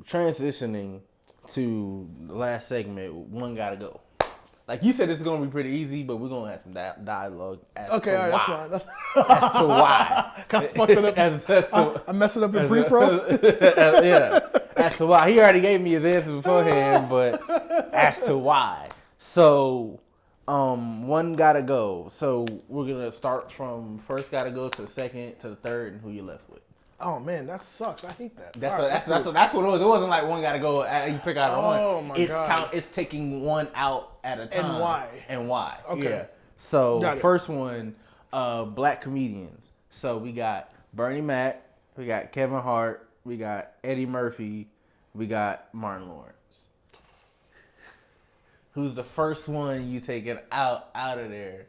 So transitioning to the last segment, one gotta go. Like you said, this is gonna be pretty easy, but we're gonna have some dialogue as to Okay, all right, why. that's fine. As to why. Kind of fucked it up. I messed it up in pre-pro. Yeah. As to why. He already gave me his answer beforehand, but as to why. So, one gotta go. So we're gonna start from first gotta go to the second to the third, and who you left with. Oh man, that sucks. I hate that. That's All right, what it was. It wasn't like one gotta go. You pick out one. Oh my God. It's taking one out at a time. And why? Okay. Yeah. So Got it. first one, black comedians. So we got Bernie Mac, we got Kevin Hart, we got Eddie Murphy, we got Martin Lawrence. Who's the first one you taking out of there?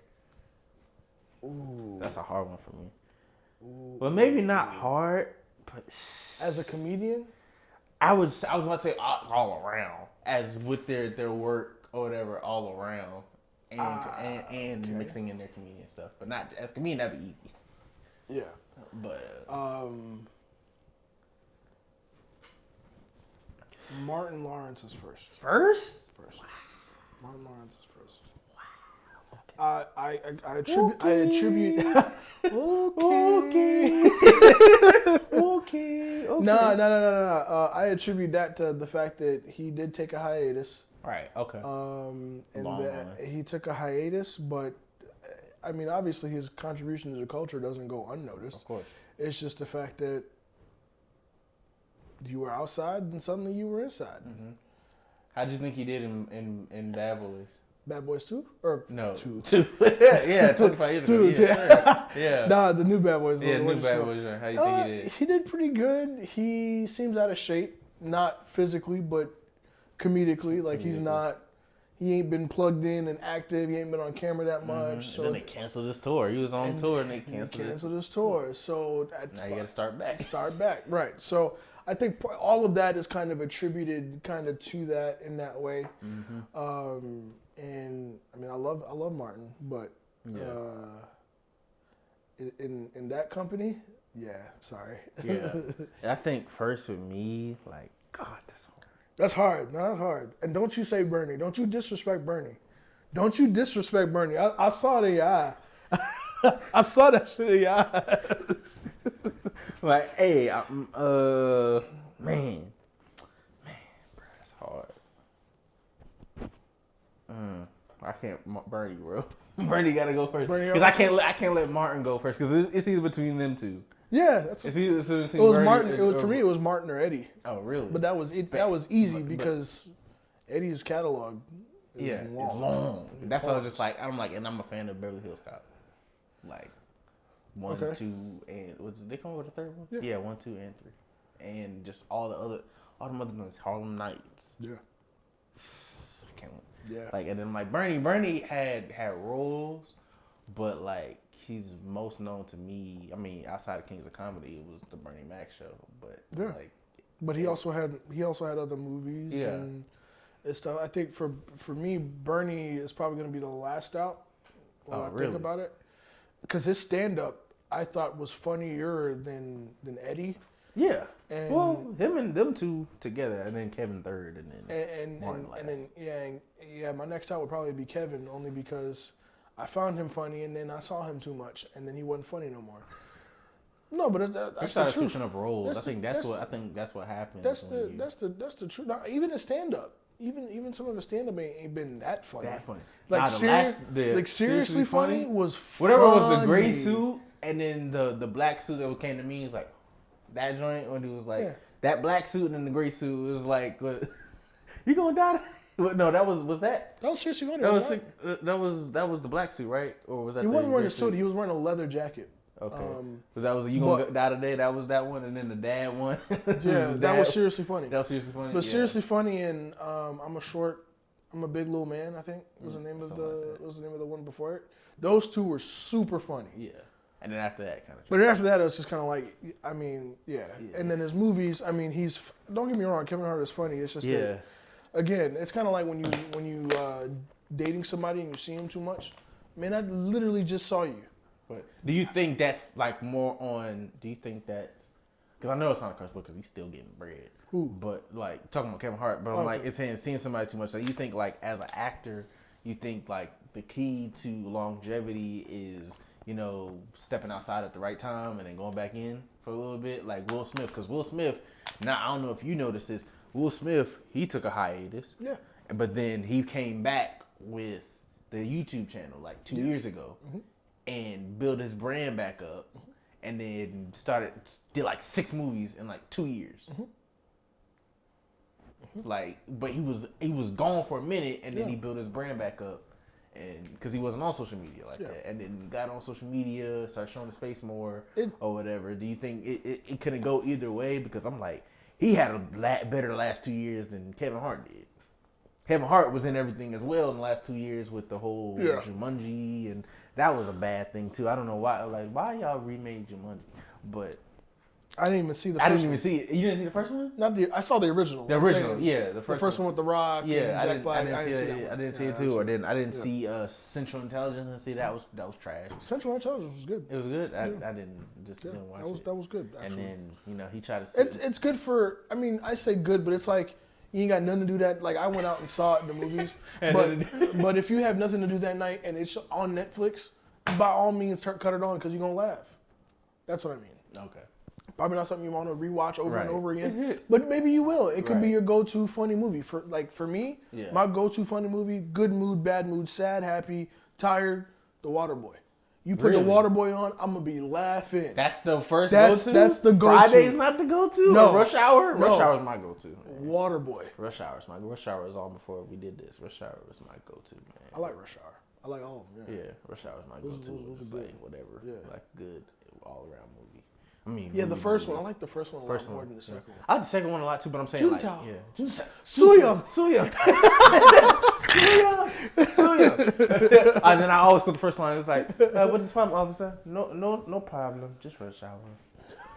Ooh. That's a hard one for me. Well, maybe not hard, but As a comedian, I was about to say all around, as with their work or whatever, all around, and mixing in their comedian stuff, but not as comedian. That'd be easy. yeah. But Martin Lawrence is first. First. Wow. Martin Lawrence is first. Wow. I attribute. Okay. Okay. No. I attribute that to the fact that he did take a hiatus. Right. Okay. And that he took a hiatus, but I mean, obviously, his contribution to the culture doesn't go unnoticed. Of course. It's just the fact that you were outside and suddenly you were inside. Mm-hmm. How do you think he did in Bad Boys? Bad Boys 2? Or no, 2. Yeah, 25 years ago. Yeah. Nah, the new Bad Boys. Yeah, new Bad Boys. How do you think he did? He did pretty good. He seems out of shape, not physically, but comedically. Like he's not. He ain't been plugged in and active. He ain't been on camera that much. Mm-hmm. So and then they canceled his tour. He was on tour and they canceled his tour. So now you got to start back. Start back, right? So I think all of that is kind of attributed kind of to that in that way. Mm-hmm. And I mean, I love Martin, but in that company, sorry. Yeah, and I think first with me, like God, that's hard. That's hard. No, that's hard. And don't you say Bernie. Don't you disrespect Bernie. Don't you disrespect Bernie. I saw it in your eye. I saw that shit in your eyes. Like, hey, man, bro, that's hard. I can't, Bernie, bro. Bernie gotta go first because I can't let Martin go first because it's either between them two. Yeah, it's either between it was Bernie Martin. For me, it was Martin or Eddie. Oh, really? But that was it. That was easy because Eddie's catalog is long. That's why I was just like, I'm like, and I'm a fan of Beverly Hills Cop. Like 1, 2, and they come with a third one? Yeah, 1, 2, and 3, and just all the other ones, Harlem Nights. Yeah. I can't. Yeah. Like, and then like Bernie had roles, but like he's most known to me. I mean, outside of Kings of Comedy, it was the Bernie Mac show. But like, but he also had other movies and stuff. I think for me, Bernie is probably going to be the last out. When I think about it, because his stand up I thought was funnier than Eddie. Yeah. And well, him and them two together, and then Kevin third, and then Martin last. And then my next out would probably be Kevin, only because I found him funny, and then I saw him too much, and then he wasn't funny no more. No, but that's the truth. Started switching up roles. I think that's what happened. That's the truth. Now, even the stand up, even some of the stand up ain't been that funny. Like seriously funny was funny. Whatever was the gray suit, and then the black suit that came to me was like that joint when he was like that black suit and then the gray suit was like, what, you gonna die? No, that was seriously funny. That was the black suit, right? Or was that? He wasn't wearing a suit. He was wearing a leather jacket. Okay. That was you gonna die today. That was that one, and then the dad one. Yeah, that was seriously funny. That was seriously funny. But seriously funny, and I'm a big little man. I think was the name of the one before it. Those two were super funny. Yeah. And then after that, kind of. But then after that, it was just kind of like, I mean, yeah. And then his movies, I mean, don't get me wrong, Kevin Hart is funny. It's just that, again, it's kind of like when you dating somebody and you see him too much. Man, I literally just saw you. But do you think that's like more on? Do you think that's because I know it's not a curse word because he's still getting bread. Who? But like talking about Kevin Hart, but I'm like it's saying seeing somebody too much. So you think like as an actor, you think like the key to longevity is stepping outside at the right time and then going back in for a little bit, like Will Smith, because Will Smith. Now I don't know if you noticed this. Will Smith, he took a hiatus. Yeah. But then he came back with the YouTube channel like 2 years ago and built his brand back up and then did like 6 movies in like 2 years. Like, but he was gone for a minute and then he built his brand back up and because he wasn't on social media like that, and then got on social media, started showing his face more or whatever. Do you think it couldn't go either way? Because I'm like, he had a better last 2 years than Kevin Hart did. Kevin Hart was in everything as well in the last 2 years with the whole Jumanji, and that was a bad thing too. I don't know why. Like, why y'all remade Jumanji? But I didn't even see the first one. I didn't even see it. You didn't see the first one? I saw the original. The original, yeah. The first one with The Rock. Yeah, and Jack Black. I didn't see it too. Or I didn't see Central Intelligence and see that was trash. Central Intelligence was good. It was good. I didn't watch it. That was good. Actually. And then he tried to. It's good for. I mean, I say good, but it's like you ain't got nothing to do that. Like I went out and saw it in the movies, but if you have nothing to do that night and it's on Netflix, by all means cut it on because you're gonna laugh. That's what I mean. Okay. Probably not something you want to rewatch over and over again, but maybe you will. It could be your go-to funny movie. For me, my go-to funny movie: good mood, bad mood, sad, happy, tired. The Waterboy. You put the Waterboy on, I'm gonna be laughing. That's the first go-to. That's the go-to. Friday's not the go-to. No. Rush Hour. Rush Hour is my go-to. Waterboy. Rush Hour was on before we did this. Rush Hour was my go-to, man. I like Rush Hour. I like all of them. Yeah, Rush Hour is my go-to. It's like whatever. Yeah. Like good all-around movie. I mean, the first one. I like the first one a lot more than the second one. I like the second one a lot too, but I'm saying Suya. And then I always put the first line. It's like, what is the problem, officer? No problem. Just rush hour.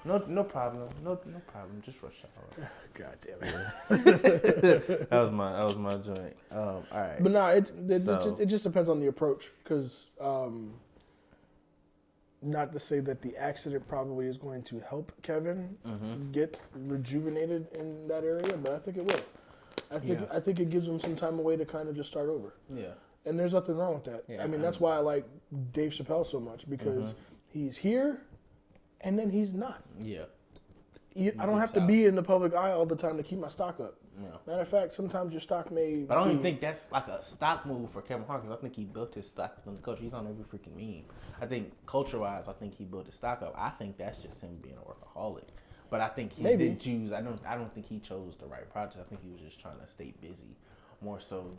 No problem. No problem. Just rush hour. God damn it. That was my joint. All right. But no, it just depends on the approach, because. Not to say that the accident probably is going to help Kevin get rejuvenated in that area, but I think it will. I think it gives him some time away to kind of just start over. Yeah. And there's nothing wrong with that. Yeah, I mean, that's why I like Dave Chappelle so much, because he's here and then he's not. Yeah. I don't have to be in the public eye all the time to keep my stock up. No. Matter of fact, sometimes your stock may. But I don't even think that's like a stock move for Kevin Hart, because I think he built his stock on the culture. He's on every freaking meme. I think culture-wise, I think he built his stock up. I think that's just him being a workaholic. But I think he did choose. I don't think he chose the right project. I think he was just trying to stay busy, more so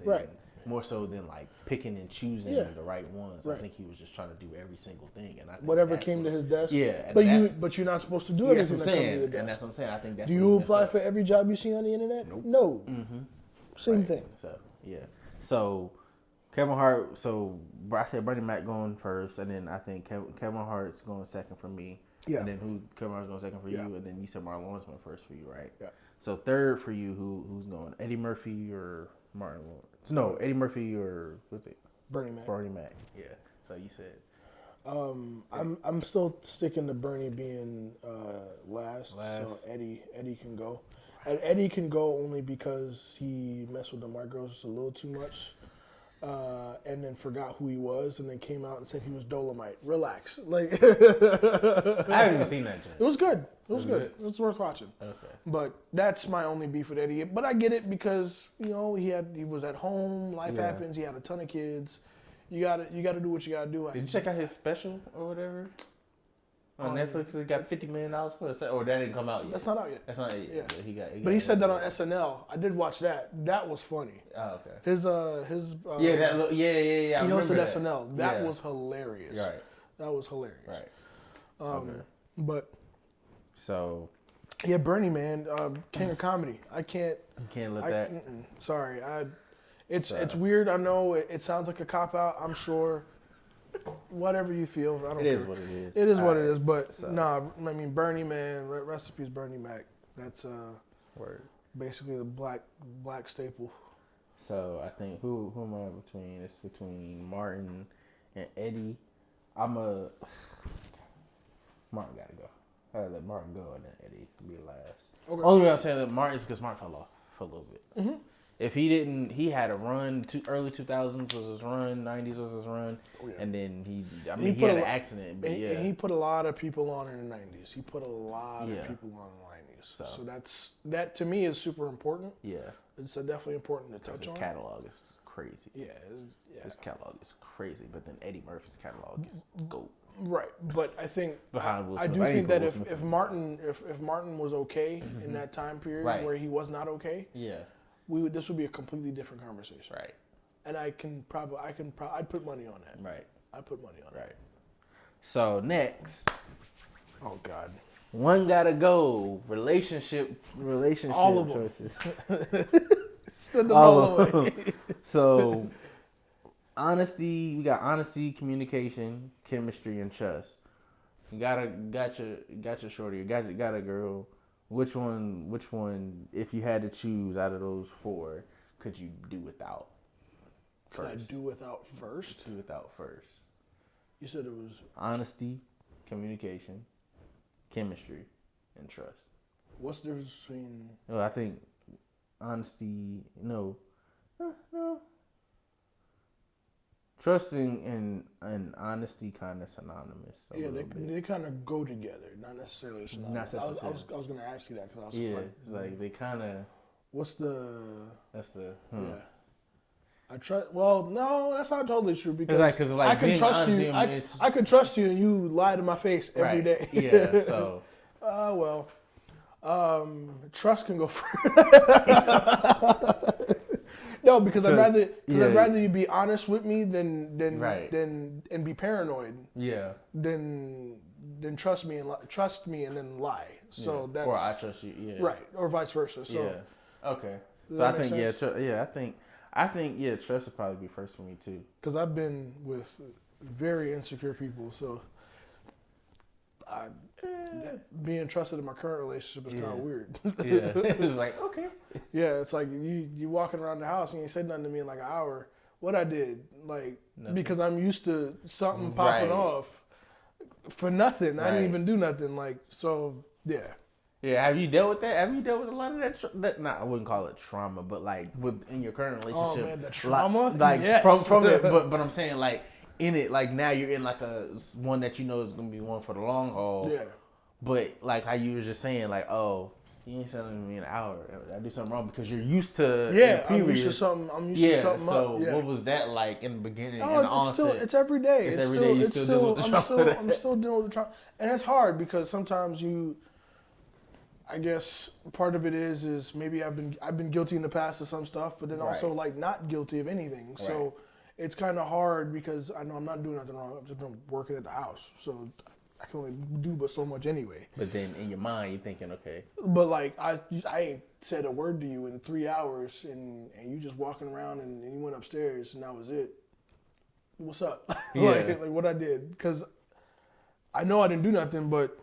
than like picking and choosing the right ones. Right. I think he was just trying to do every single thing, and I think whatever came to his desk. Yeah, but you're not supposed to do everything that comes to your desk. And that's what I'm saying. I think that's. Do you apply for every job you see on the internet? Nope. No. Mm-hmm. Same thing. So So Kevin Hart. So I said Bernie Mac going first, and then I think Kevin Hart's going second for me. Yeah. And then Kevin Hart's going second for you, and then you said Martin Lawrence went first for you, right? Yeah. So third for you, who's going? Eddie Murphy or Martin Lawrence? No, Eddie Murphy or what's it? Bernie Mac. Bernie Mac. Yeah. So you said. I'm still sticking to Bernie being last. So Eddie can go. And Eddie can go only because he messed with the white girls just a little too much, and then forgot who he was, and then came out and said he was Dolomite. Relax, like. I haven't even seen that yet. It was good. It was good. It was worth watching. Okay. But that's my only beef with Eddie. But I get it, because he was at home. Life happens. He had a ton of kids. You gotta do what you gotta do. Did you check out his special or whatever? On Netflix, he got $50 million for it. Or that didn't come out yet. That's not out yet. That's not it yet. Yeah. But he said that on SNL. I did watch that. That was funny. Oh, okay. His He hosted SNL. That was hilarious. Right. That was hilarious. Right. Okay. But. So. Yeah, Bernie, man, king of comedy. I can't. You can't let that. Sorry, It's weird. I know it sounds like a cop out. I'm sure. Whatever you feel, I don't care. It is what it is. It is what it is. But I mean, Bernie, man, rest in peace, Bernie Mac. That's basically the black staple. So I think who am I between? It's between Martin and Eddie. Martin gotta go. I'd let Martin go and then Eddie be last. Okay. Only reason I'm saying that Martin is because Martin fell off for a little bit. Mm-hmm. If he didn't, he had a run. Early 2000s was his run. 90s was his run. Oh, yeah. And then he had an accident. But and he put a lot of people on in the 90s. He put a lot of people on in the 90s. So that to me is super important. Yeah. It's definitely important to touch on. His catalog is crazy. Yeah. His catalog is crazy. But then Eddie Murphy's catalog is GOAT. Right, but I think I do think that if Martin was okay in that time period where he was not okay, this would be a completely different conversation. Right. And I'd put money on that. Right. I'd put money on that. Right. So next. Oh God. One gotta go. Relationship all of choices. Send them all away. So we got honesty, communication, chemistry, and trust. You got your shorty, you got a girl. Which one, if you had to choose out of those four, could you do without? Could I do without first? Do without first. You said it was honesty, communication, chemistry, and trust. What's the difference between? No, I think honesty. No. Trusting and honesty kind of synonymous. Yeah, they kind of go together, not necessarily synonymous. I was going to ask you that because I was just like, it's like they kind of. What's the? That's the. Yeah. I trust. Well, no, that's not totally true because I can trust you. I can trust you, and you lie to my face every day. Yeah. So. Trust can go first. No, because I'd rather you be honest with me than and be paranoid. Yeah. Than trust me and then lie. So that's or I trust you. Yeah. Right, or vice versa. So yeah. Okay. So I think I think trust would probably be first for me too. Because I've been with very insecure people, so being trusted in my current relationship is kind of weird. Yeah, it's like, okay. Yeah, it's like you walking around the house and you said nothing to me in like an hour. What I did, like, nothing. Because I'm used to something popping off for nothing. I didn't even do nothing. Like, so yeah. Yeah, have you dealt with that? Have you dealt with a lot of that? I wouldn't call it trauma, but like in your current relationship. Oh man, the trauma. Like yes. from it, but I'm saying like in it, like now you're in like a one that you know is gonna be one for the long haul. Yeah. But like how you were just saying, like, oh, you ain't telling me in an hour. I do something wrong because you're used to. Yeah, I'm used to something. So what was that like in the beginning? It's every day. I'm still dealing with the trauma, and it's hard because sometimes I guess part of it is maybe I've been guilty in the past of some stuff, but then also like not guilty of anything. Right. So it's kind of hard because I know I'm not doing nothing wrong. I'm just working at the house, so I can only do but so much anyway. But then in your mind, you're thinking, okay. But like I ain't said a word to you in 3 hours, and you just walking around and you went upstairs and that was it. What's up? Yeah. like what I did, because I know I didn't do nothing, but.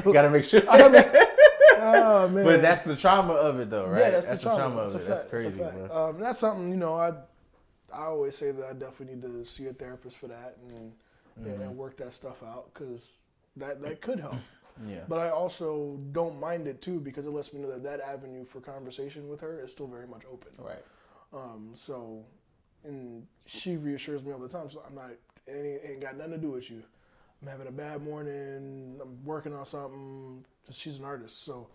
You gotta make sure. Oh man! But that's the trauma of it, though, right? Yeah, that's the trauma of it. That's crazy, bro. That's something I always say that I definitely need to see a therapist for that and work that stuff out because that could help. Yeah. But I also don't mind it too because it lets me know that avenue for conversation with her is still very much open. Right. And she reassures me all the time. So I'm not. It ain't got nothing to do with you. I'm having a bad morning, I'm working on something, because she's an artist, so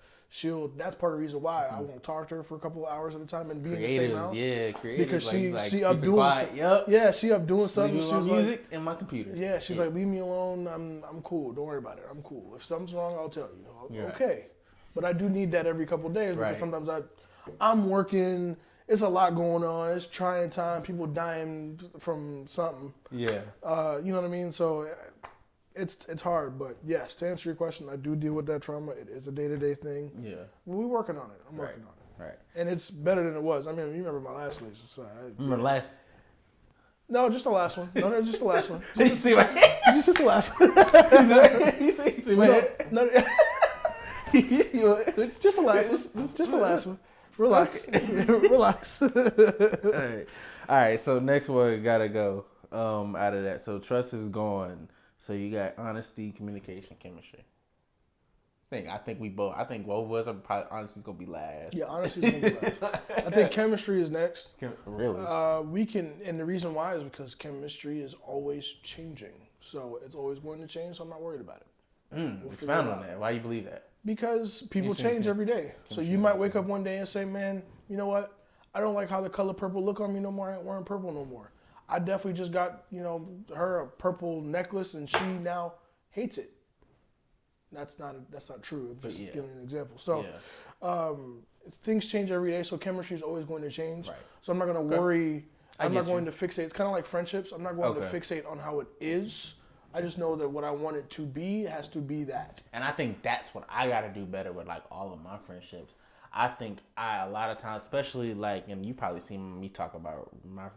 that's part of the reason why I won't talk to her for a couple of hours at a time and be in the same house. Yeah, creatives. Because she up doing Yeah, she up doing something. She's music and my computer. Yeah, she's like, leave me alone, I'm cool, don't worry about it, I'm cool. If something's wrong, I'll tell you. Okay. But I do need that every couple of days because sometimes I'm working, it's a lot going on, it's trying time, people dying from something. Yeah. You know what I mean? So it's hard, but yes, to answer your question, I do deal with that trauma. It is a day-to-day thing. Yeah. We're working on it. I'm working on it. Right. And it's better than it was. I mean, you remember my last relationship. So remember last? No, just the last one. No, just the last one. Did you see my head? Just the last one. You see my head? No. Just the last one. Just the last one. Relax. Relax. All right. So next one gotta go out of that. So trust is gone. So you got honesty, communication, chemistry. I think both of us are probably honestly gonna be last. Yeah, honestly, it's gonna be last. I think chemistry is next. Really? We can, and the reason why is because chemistry is always changing. So it's always going to change. So I'm not worried about it. We'll expound on that. Why you believe that? Because people change every day. So you might wake up one day and say, "Man, you know what? I don't like how the color purple look on me no more. I ain't wearing purple no more." I definitely just got, her a purple necklace, and she now hates it. That's not true. I'm just giving an example. So things change every day. So chemistry is always going to change. Right. So I'm not going to worry. I'm not going to fixate. It's kind of like friendships. I'm not going to fixate on how it is. I just know that what I want it to be has to be that. And I think that's what I got to do better with like all of my friendships. I think a lot of times, especially like, and you probably seen me talk about my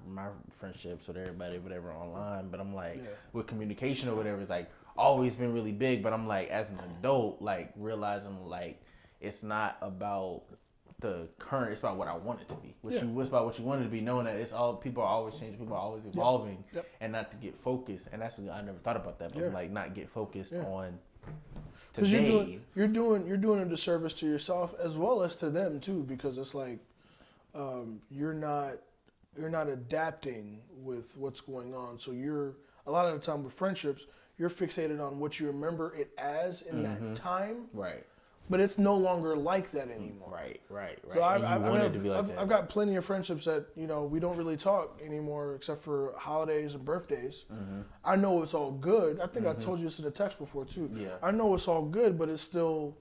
friendships with everybody, whatever, online. But I'm like, with communication or whatever, it's like always been really big. But I'm like, as an adult, like realizing like it's not about the current, it's about what I want it to be. It's about what you want it to be, knowing that it's all, people are always changing, people are always evolving, and not to get focused. And that's, I never thought about that, but like not get focused on today. You're doing a disservice to yourself as well as to them too, because it's like you're not adapting with what's going on. So you're, a lot of the time with friendships, you're fixated on what you remember it as in that time. Right. But it's no longer like that anymore. Right. So I've got plenty of friendships that, we don't really talk anymore except for holidays and birthdays. I know it's all good. I think I told you this in a text before too. Yeah. I know it's all good, but it's still,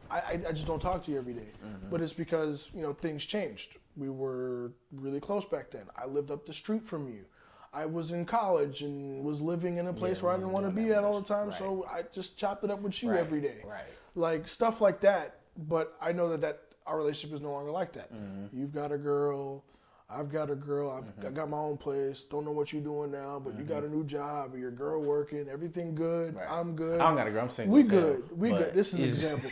I just don't talk to you every day. But it's because, things changed. We were really close back then. I lived up the street from you. I was in college and was living in a place where I didn't want to be at all the time, so I just chopped it up with you every day. Right. Like stuff like that, but I know that our relationship is no longer like that. You've got a girl, I've got a girl, I got my own place, don't know what you're doing now, but you got a new job, or your girl working, everything good, I'm good. I don't got a girl, I'm single. We good. This is an example.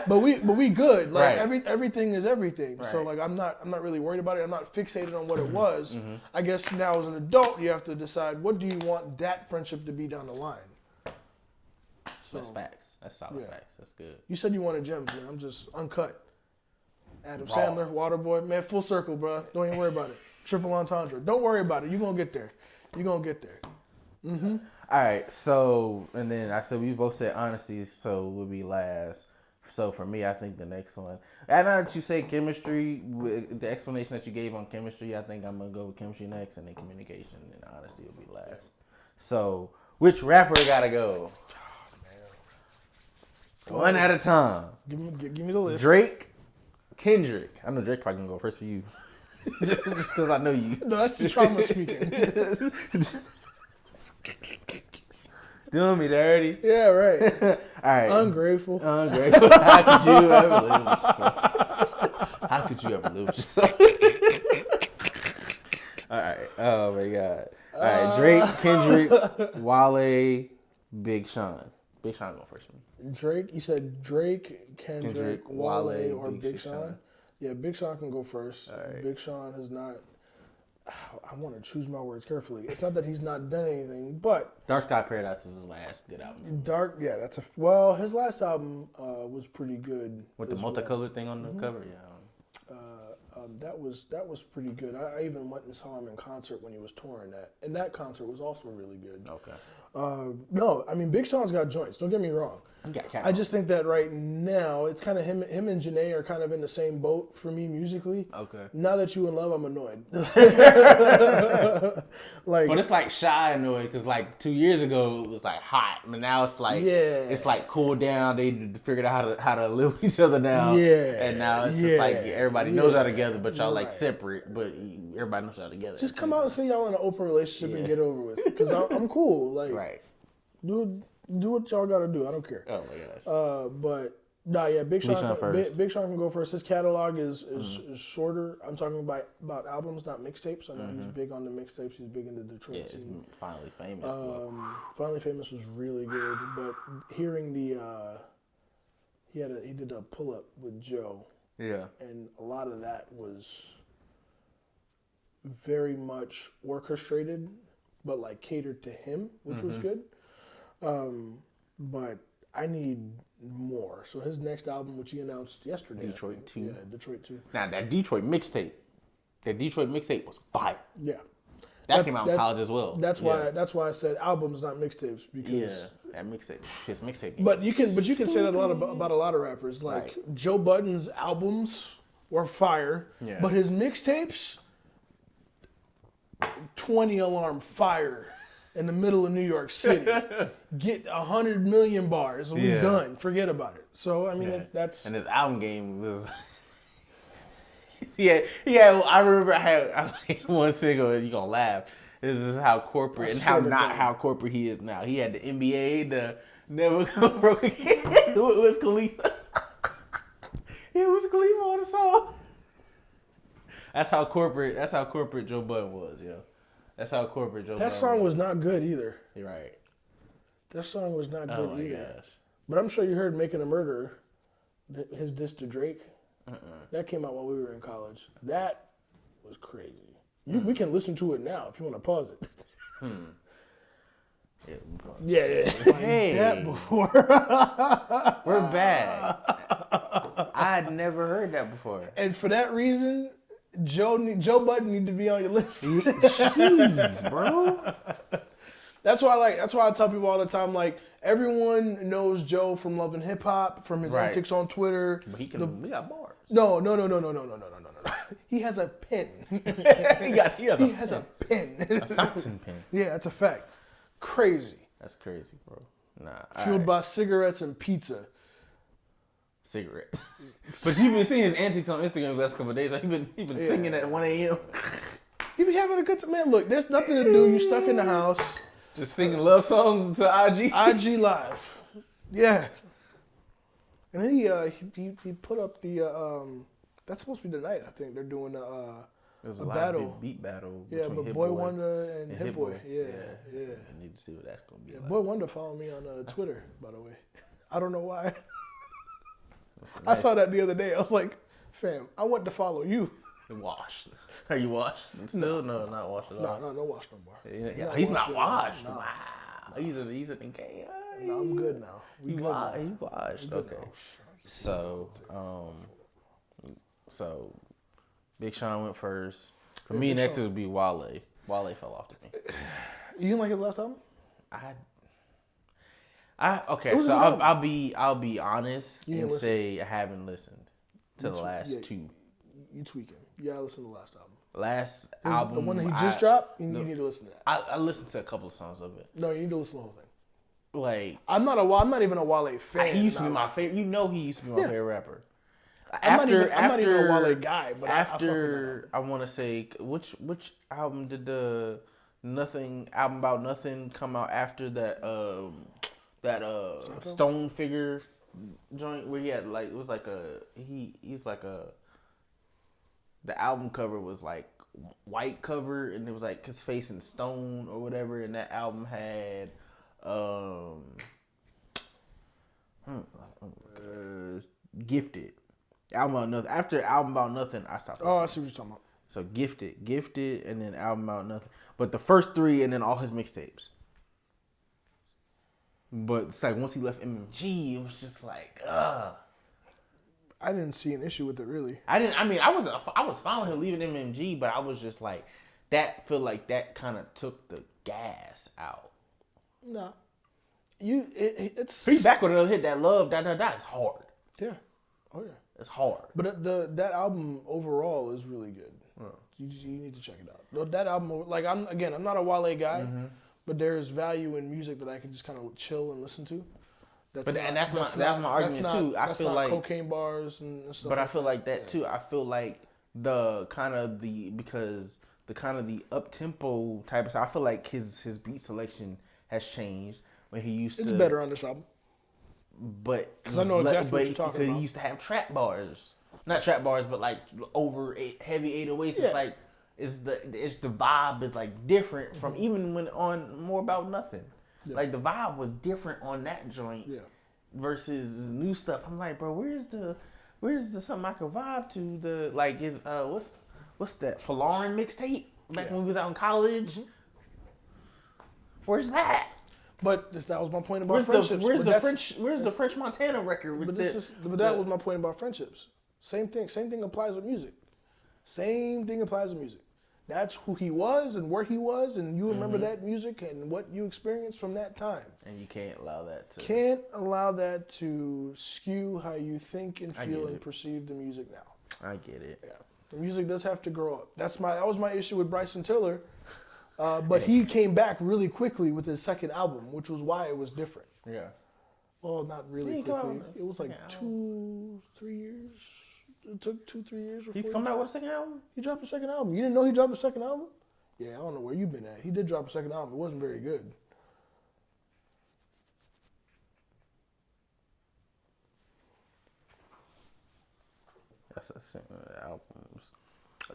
but we good. Like everything is everything. Right. So like I'm not really worried about it. I'm not fixated on what it was. I guess now as an adult you have to decide, what do you want that friendship to be down the line. So, that's facts. That's solid facts. That's good. You said you wanted gems, man. I'm just uncut. Adam Sandler, Waterboy, man, full circle, bro. Don't even worry about it. Triple entendre. Don't worry about it. You're gonna get there. All right. So, and then I said we both said honesty, so we'll be last. So for me, I think the next one. And now that you say chemistry, the explanation that you gave on chemistry, I think I'm gonna go with chemistry next, and then communication, and honesty will be last. So, which rapper gotta go? One at a time. Give me the list. Drake, Kendrick. I know Drake probably gonna go first for you, just because I know you. No, that's the trauma speaking. Doing me dirty. Yeah, right. All right. Ungrateful. How could you ever live with yourself? How could you ever live with yourself? All right. Oh my God. All right. Drake, Kendrick, Wale, Big Sean. Big Sean go first for me. Drake, you said Drake, Kendrick, Wale, or Big Sean? Yeah, Big Sean can go first. Right. Big Sean has not, I want to choose my words carefully. It's not that he's not done anything, but Dark Sky Paradise was his last good album. His last album was pretty good. With the multicolored thing on the cover, that was pretty good. I even went and saw him in concert when he was touring that, and that concert was also really good. Okay. No, I mean Big Sean's got joints. Don't get me wrong. I just think that right now it's kind of him and Janae are kind of in the same boat for me musically. Okay. Now that you in love, I'm annoyed. But it's like shy annoyed because like 2 years ago it was like hot, but now it's like it's like cooled down. They figured out how to live with each other now. Yeah. And now it's just like everybody knows y'all together, but y'all like separate, but everybody knows y'all together. Just come out and say y'all in an open relationship and get over with. Because I'm cool. Like, do what y'all gotta do. I don't care. Oh my gosh. But Big Sean can go first. His catalog is shorter. I'm talking about albums, not mixtapes. I know he's big on the mixtapes. He's big in the Detroit scene. Finally Famous. Finally Famous was really good. But hearing the he did a pull up with Joe. Yeah. And a lot of that was very much orchestrated, but like catered to him, which was good. But I need more. So his next album, which he announced yesterday, Detroit 2. Yeah, Detroit 2. Now that Detroit mixtape was fire. Yeah. That came out in college as well. That's why I said albums, not mixtapes, because that mixtape, his mixtape. But you can say that about a lot of rappers. Like Joe Budden's albums were fire, but his mixtapes, 20 alarm fire in the middle of New York City. Get 100 million bars, and we're done. Forget about it. So I mean, that's and his album game was. I remember I had one single, and you're gonna laugh. This is how corporate and how corporate he is now. He had the NBA, the Never Come Broke Again. It was Khalifa. It was Khalifa on the song. That's how corporate Joe Budden was, yo. That's how corporate Joe Budden was. That song was not good either. You're right. That song was not good either. Gosh. But I'm sure you heard Making a Murderer, his diss to Drake. That came out while we were in college. That was crazy. We can listen to it now if you want to pause it. Yeah. Hey, that before. We're back. I had never heard that before. And for that reason, Joe Budden need to be on your list. Jeez, bro. That's why I tell people all the time, like, everyone knows Joe from Love and Hip Hop, from his antics on Twitter. But he got bars. No. He has a pen. he has a pen. A fountain pen. Yeah, that's a fact. Crazy. That's crazy, bro. Fueled by cigarettes and pizza. Cigarettes. But you've been seeing his antics on Instagram the last couple of days. Like, he been singing at 1 a.m. He be having a good time. Man, look, there's nothing to do. You stuck in the house. Just singing love songs to IG. IG Live. Yeah. And then he put up the that's supposed to be tonight. I think they're doing There's a battle, beat battle. Yeah, but Boy Wonder and Hit Boy. Yeah. I need to see what that's gonna be. Like. Boy Wonder followed me on Twitter, by the way. I don't know why. I saw that the other day. I was like, fam, I want to follow you. Washed. Are you washed still? No, not washed at all. No wash no more. Yeah, he's not washed. Wow. He's a okay. No, I'm good now. He washed. Okay. So, Big Sean went first. For me, next it would be Wale. Wale fell off to me. You didn't like his last album? Okay. So I'll be honest and say I haven't listened to the last two. You tweaking? You gotta listen to the last album. Last album, the one that he just dropped. You need to listen to that. I listened to a couple of songs of it. No, you need to listen to the whole thing. Like I'm not even a Wale fan. He used to be my favorite. You know, he used to be my favorite rapper. I'm not even a Wale guy, but I want to say which album did the Nothing album about Nothing come out after that Stone Figure joint where he had like it was like he's like a the album cover was like white cover and it was like his face in stone or whatever and that album had Gifted. Album about nothing. After album about nothing, I stopped listening. I see what you're talking about. So Gifted, and then album about nothing. But the first three, and then all his mixtapes. But it's like once he left MMG, it was just like, ugh. I didn't see an issue with it really. I was fine with him leaving MMG, but I was just like, that feel like that kind of took the gas out. No, it's he back with another hit. That love, that's hard. Yeah, oh yeah. It's hard. But that album overall is really good. You need to check it out. That album, like I'm not a Wale guy, but there's value in music that I can just kind of chill and listen to. That's my argument too. I feel like cocaine bars and stuff. But I feel like that too. I feel like the up tempo type of stuff. I feel like his beat selection has changed when he used to. It's better on this album. But because I know exactly what you're talking about. Because he used to have trap bars, not trap bars, but like over heavy 808s. It's like the vibe is like different from even when on More About Nothing. Yeah. Like the vibe was different on that joint versus new stuff. I'm like, bro, where's the something I can vibe to? The like is what's that Falarin mixtape back when we was out in college? Where's that? But that was my point about friendships. Where's the French Montana record? With but that was my point about friendships. Same thing. Same thing applies with music. Same thing applies with music. That's who he was and where he was, and you remember that music and what you experienced from that time. And you can't allow that to... Can't allow that to skew how you think and feel and perceive the music now. I get it. Yeah. The music does have to grow up. That was my issue with Bryson Tiller. But he came back really quickly with his second album, which was why it was different. Yeah. Well, not really quickly. It was like 2-3 years. It took 2-3 years before he's coming out with a second album? He dropped a second album. You didn't know he dropped a second album? Yeah, I don't know where you've been at. He did drop a second album. It wasn't very good. That's a single albums.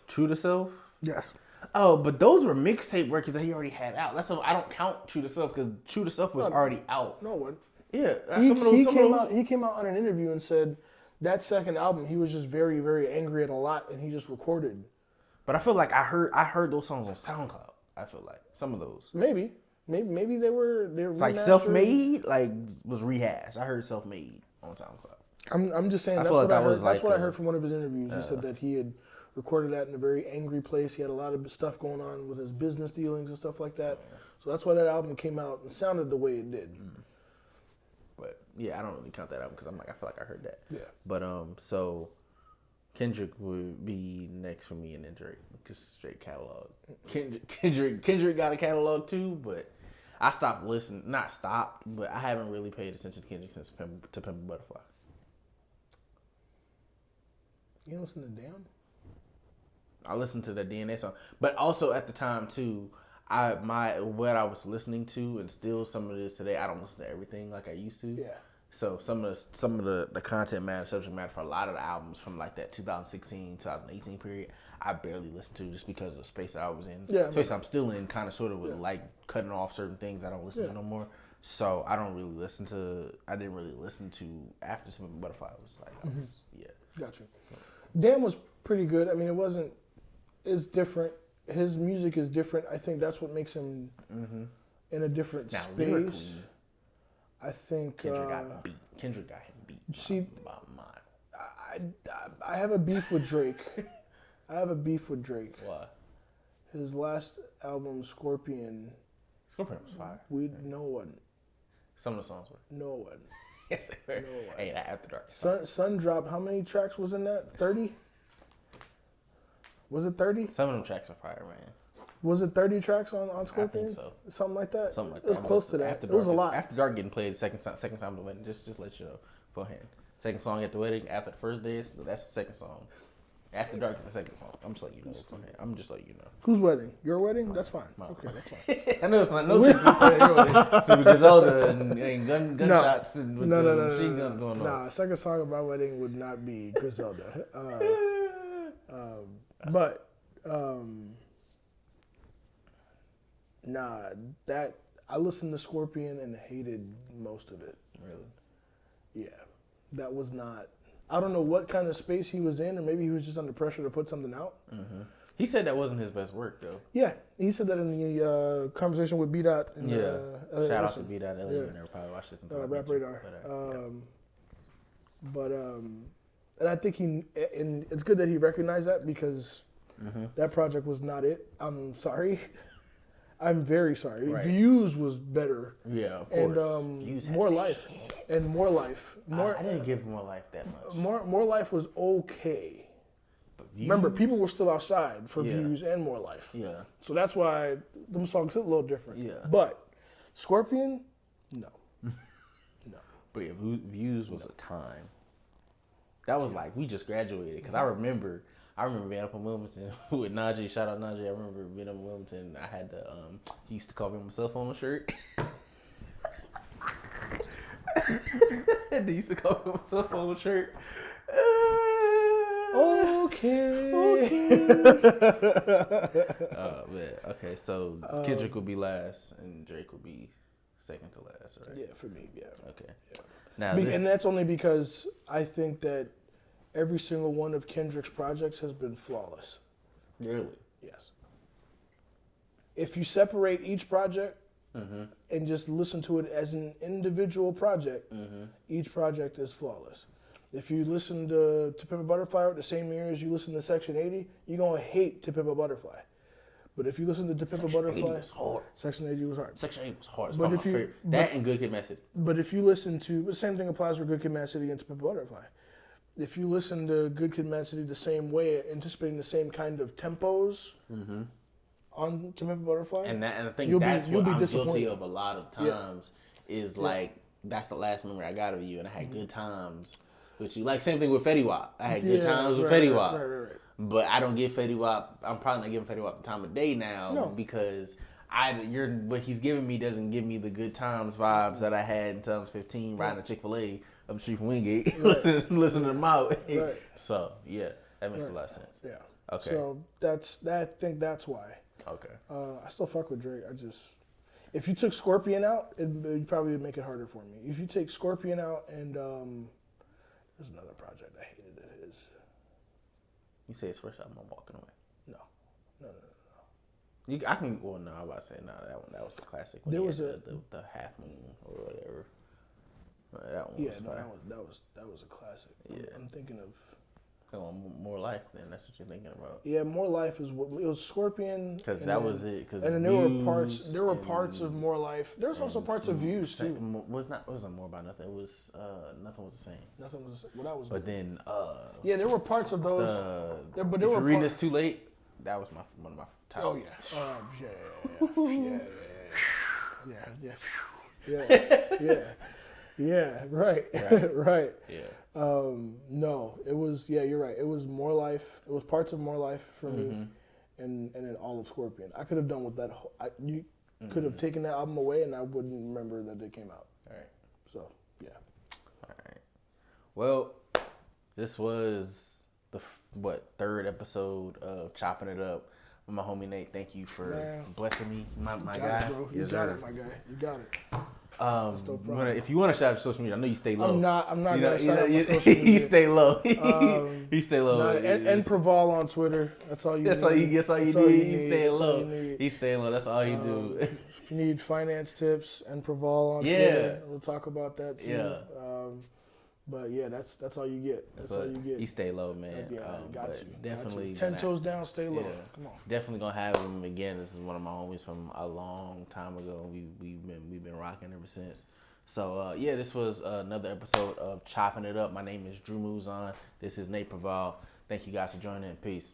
True to Self? Yes. Oh, but those were mixtape records that he already had out. I don't count True to Self because True to Self was already out. No one. Yeah. He came out on an interview and said that second album he was just very, very angry at a lot and he just recorded. But I feel like I heard those songs on SoundCloud. I feel like some of those. Maybe they were like Self-Made was rehashed. I heard Self-Made on SoundCloud. I'm just saying that's what I heard. That's what I heard from one of his interviews. He said that he had recorded that in a very angry place. He had a lot of stuff going on with his business dealings and stuff like that. So that's why that album came out and sounded the way it did. But yeah, I don't really count that album because I feel like I heard that. Yeah. But so Kendrick would be next for me, and then Drake, because straight catalog. Kendrick got a catalog too, but I stopped listening. Not stopped, but I haven't really paid attention to Kendrick since To Pimp a Butterfly. You listen to Damn? I listened to the DNA song, but also at the time too, what I was listening to, and still some of this today, I don't listen to everything like I used to. Yeah. So some of the content matter, subject matter for a lot of the albums from like that 2016, 2018 period, I barely listened to just because of the space that I was in. Yeah. Space I'm still in, kind of sort of with like cutting off certain things I don't listen to no more. So I didn't really listen to after To Pimp a Butterfly. It was like Gotcha. Damn was pretty good. I mean, it's different. His music is different. I think that's what makes him in a different space. I think Kendrick got him beat. See, by mine. I have a beef with Drake. Why? His last album, Scorpion. Scorpion was fire. No one. Some of the songs were. No one. Yes, they were. No one. Hey, that After Dark. Sun dropped. How many tracks was in that? 30? Was it 30? Some of them tracks are fire, man. Was it 30 tracks on Scorpion? I think so. Something like that? Something like that. It was close to that. After It was a lot. After Dark getting played the second time at the wedding. Just let you know beforehand. Second song at the wedding after the first dance, that's the second song. After Dark is the second song. I'm just letting you know beforehand. I'm just letting you know. Whose wedding? Your wedding? That's fine. Okay, that's fine. I know it's not no chicks in your wedding. So Griselda and gunshots and with the machine guns going on. Nah, second song of my wedding would not be Griselda. That I listened to Scorpion and hated most of it. Really? Yeah, that was not. I don't know what kind of space he was in, or maybe he was just under pressure to put something out. Mm-hmm. He said that wasn't his best work, though. Yeah, he said that in the conversation with B-Dot. Shout out to B-Dot. You never probably watched this. Rap Radar. And I think and it's good that he recognized that because that project was not it. I'm sorry. I'm very sorry. Right. Views was better. Yeah, of course. And More Life. And More Life. I didn't give More Life that much. More Life was okay. But remember, people were still outside for Views and More Life. Yeah. So that's why them songs hit a little different. Yeah. But Scorpion, no. No. But yeah, Views was a time. That was like, we just graduated. Because I remember being up in Wilmington with Najee. Shout out Najee. I remember being up in Wilmington. I had the, he used to call me myself on the shirt. They used to call me myself on the shirt. Okay. Man. Okay, so Kendrick will be last and Drake will be second to last, right? Yeah, for me, yeah. Okay. Yeah. Now, and that's only because I think that every single one of Kendrick's projects has been flawless. Really? Yes. If you separate each project and just listen to it as an individual project, each project is flawless. If you listen to Pimp a Butterfly the same year as you listen to Section 80, you're going to hate To Pimp a Butterfly. But if you listen to Pimp a Butterfly... Section 80 was hard. Section 80 was hard. Section 80 was hard. It's probably my favorite. That and Good Kid, Mad City. But if you listen to... The same thing applies for Good Kid, Mad City and To Pimp a Butterfly. If you listen to Good Kid, Mad City the same way, anticipating the same kind of tempos on To Pimp a Butterfly... And I think that's what I'm guilty of a lot of times, is like, that's the last memory I got of you, and I had good times with you. Like, same thing with Fetty Wap. I had good times with Fetty Wap. Right. But I don't give Fetty Wap. I'm probably not giving Fetty Wap the time of day now because what he's giving me doesn't give me the good times vibes that I had in 2015 riding a Chick-fil-A up the street from Wingate, listening to them out. Right. So yeah, that makes a lot of sense. Yeah. Okay. So I think that's why. Okay. I still fuck with Drake. If you took Scorpion out, it'd probably make it harder for me. If you take Scorpion out and there's another project I hated of his. You say his first album, I'm Walking Away. No. I can. Well, no, I was about to say no. That was a classic. There was the Half Moon or whatever. That one. That was a classic. Yeah. I'm thinking of. More Life. Then that's what you're thinking about. Yeah, More Life is what it was. Scorpion. Because that was it. And then there were parts of More Life. There was also parts of Views too. It wasn't more about nothing. It was Nothing Was the Same. Nothing was. Well, that was. But then. Yeah, there were parts of those. But there were. Reading This Too Late. That was one of my top. Oh yeah. Right. Yeah. No, it was. Yeah, you're right. It was More Life. It was parts of More Life for me, and then all of Scorpion. I could have done with that. You could have taken that album away, and I wouldn't remember that it came out. All right. So yeah. All right. Well, this was the third episode of Chopping It Up with my homie Nate. Thank you for blessing me, my guy. It, bro. You got it, my guy. You got it. If you want to shout out your social media, I know you stay low. I'm not gonna shout out my social media. You stay low. You stay low. And Praval on Twitter. That's all you. That's need. That's all you need. He's staying low. He's staying low. That's all you do. If you need finance tips, and Praval on Twitter. We'll talk about that too. Yeah. But yeah, that's all you get. That's all you get. You stay low, man. Got to. Definitely. 10 toes down, stay low. Yeah. Come on. Definitely gonna have him again. This is one of my homies from a long time ago. We've been rocking ever since. So this was another episode of Chopping It Up. My name is Drew Muzon. This is Nate Praval. Thank you guys for joining in. Peace.